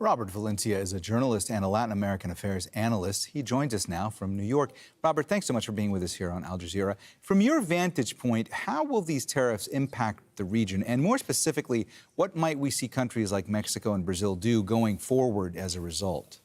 Robert Valencia is a journalist and a Latin American affairs analyst. He joins us now from New York. Robert, thanks so much for being with us here on Al Jazeera. From your vantage point, how will these tariffs impact the region? And more specifically, what might we see countries like Mexico and Brazil do going forward as a result?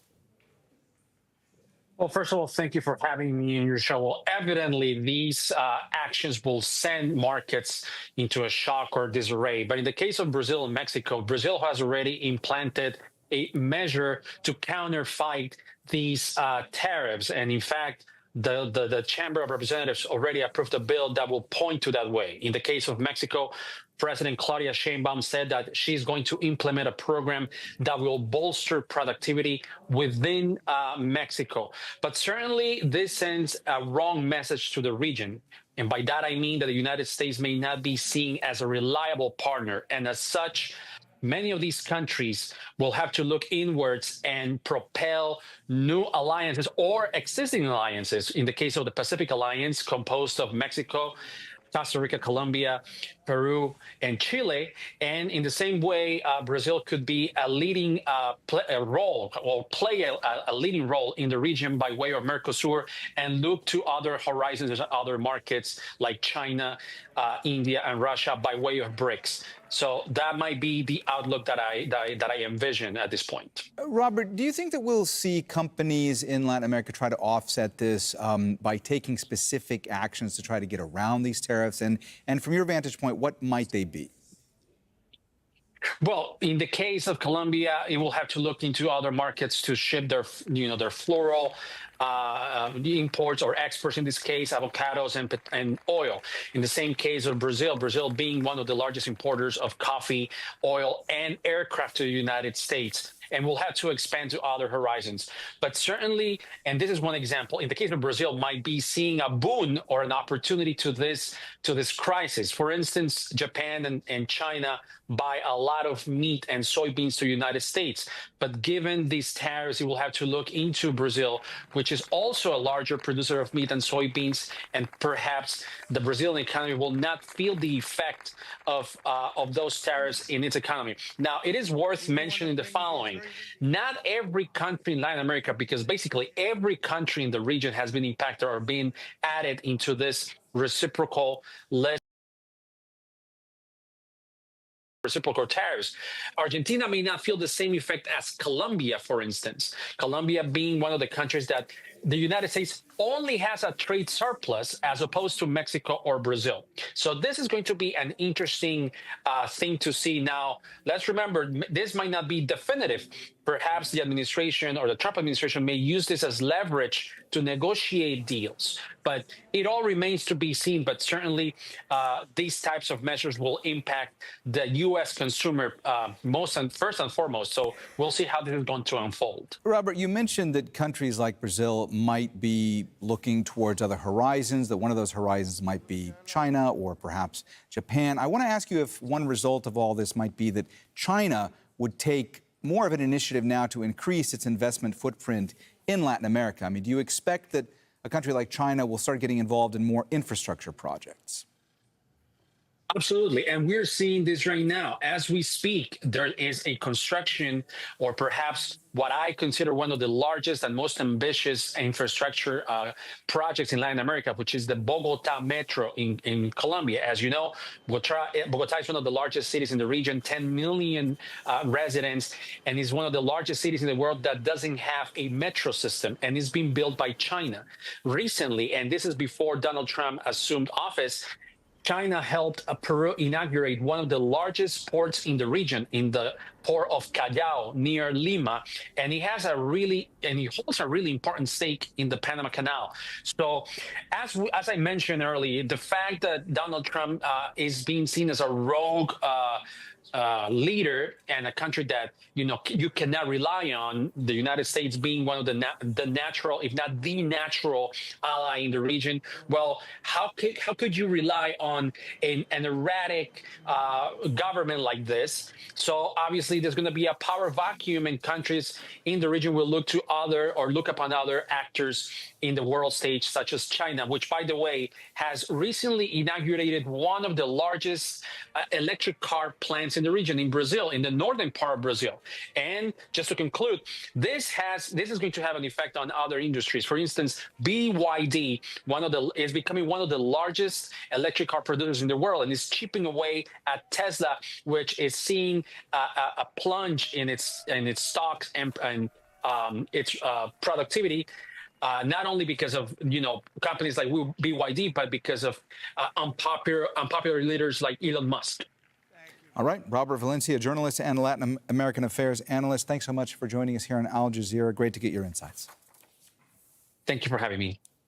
Well, first of all, thank you for having me in your show. Well, evidently, these actions will send markets into a shock or disarray. But in the case of Brazil and Mexico, Brazil has already implanted a measure to counterfight these tariffs. And in fact, the Chamber of Representatives already approved a bill that will point to that way. In the case of Mexico, President Claudia Sheinbaum said that she's going to implement a program that will bolster productivity within Mexico. But certainly this sends a wrong message to the region. And by that, I mean that the United States may not be seen as a reliable partner. And as such, many of these countries will have to look inwards and propel new alliances or existing alliances. In the case of the Pacific Alliance, composed of Mexico, Costa Rica, Colombia, Peru, and Chile. And in the same way, Brazil could be a leading play a leading role in the region by way of Mercosur and look to other horizons, other markets like China, India, and Russia by way of BRICS. So that might be the outlook that I envision at this point. Robert, do you think that we'll see companies in Latin America try to offset this by taking specific actions to try to get around these tariffs? And from your vantage point, what might they be? Well, in the case of Colombia, it will have to look into other markets to ship their floral imports or exports, in this case, avocados and oil. In the same case of Brazil, Brazil being one of the largest importers of coffee, oil, and aircraft to the United States. And we'll have to expand to other horizons. But certainly, and this is one example, in the case of Brazil, might be seeing a boon or an opportunity to this crisis. For instance, Japan and China buy a lot of meat and soybeans to the United States. But given these tariffs, it will have to look into Brazil, which is also a larger producer of meat and soybeans. And perhaps the Brazilian economy will not feel the effect of those tariffs in its economy. Now, it is worth mentioning the following. Not every country in Latin America, because basically every country in the region has been impacted or been added into this reciprocal tariffs. Argentina may not feel the same effect as Colombia, for instance. Colombia being one of the countries that the United States only has a trade surplus as opposed to Mexico or Brazil. So this is going to be an interesting thing to see. Now, let's remember, this might not be definitive. Perhaps the administration or the Trump administration may use this as leverage to negotiate deals. But it all remains to be seen. But certainly, these types of measures will impact the U.S. consumer first and foremost. So we'll see how this is going to unfold. Robert, you mentioned that countries like Brazil might be looking towards other horizons, that one of those horizons might be China or perhaps Japan. I want to ask you if one result of all this might be that China would take more of an initiative now to increase its investment footprint in Latin America. I mean, do you expect that a country like China will start getting involved in more infrastructure projects? Absolutely. And we're seeing this right now. As we speak, there is a construction, or perhaps what I consider one of the largest and most ambitious infrastructure projects in Latin America, which is the Bogota Metro in Colombia. As you know, Bogota is one of the largest cities in the region, 10 million residents, and is one of the largest cities in the world that doesn't have a metro system, and is being built by China. Recently, and this is before Donald Trump assumed office, China helped Peru inaugurate one of the largest ports in the region, in the port of Callao near Lima, and he holds a really important stake in the Panama Canal. So, as I mentioned earlier, the fact that Donald Trump is being seen as a rogue leader and a country that you cannot rely on, the United States being one of the natural, if not the natural ally in the region. Well, how could you rely on on an erratic government like this. So obviously there's going to be a power vacuum, and countries in the region will look to look upon other actors in the world stage, such as China, which, by the way, has recently inaugurated one of the largest electric car plants in the region, in Brazil, in the northern part of Brazil. And just to conclude, this is going to have an effect on other industries. For instance, BYD, is becoming one of the largest electric car producers in the world, and is chipping away at Tesla, which is seeing a plunge in its stocks and its productivity. Not only because of companies like BYD, but because of unpopular leaders like Elon Musk. All right, Robert Valencia, journalist and Latin American affairs analyst. Thanks so much for joining us here on Al Jazeera. Great to get your insights. Thank you for having me.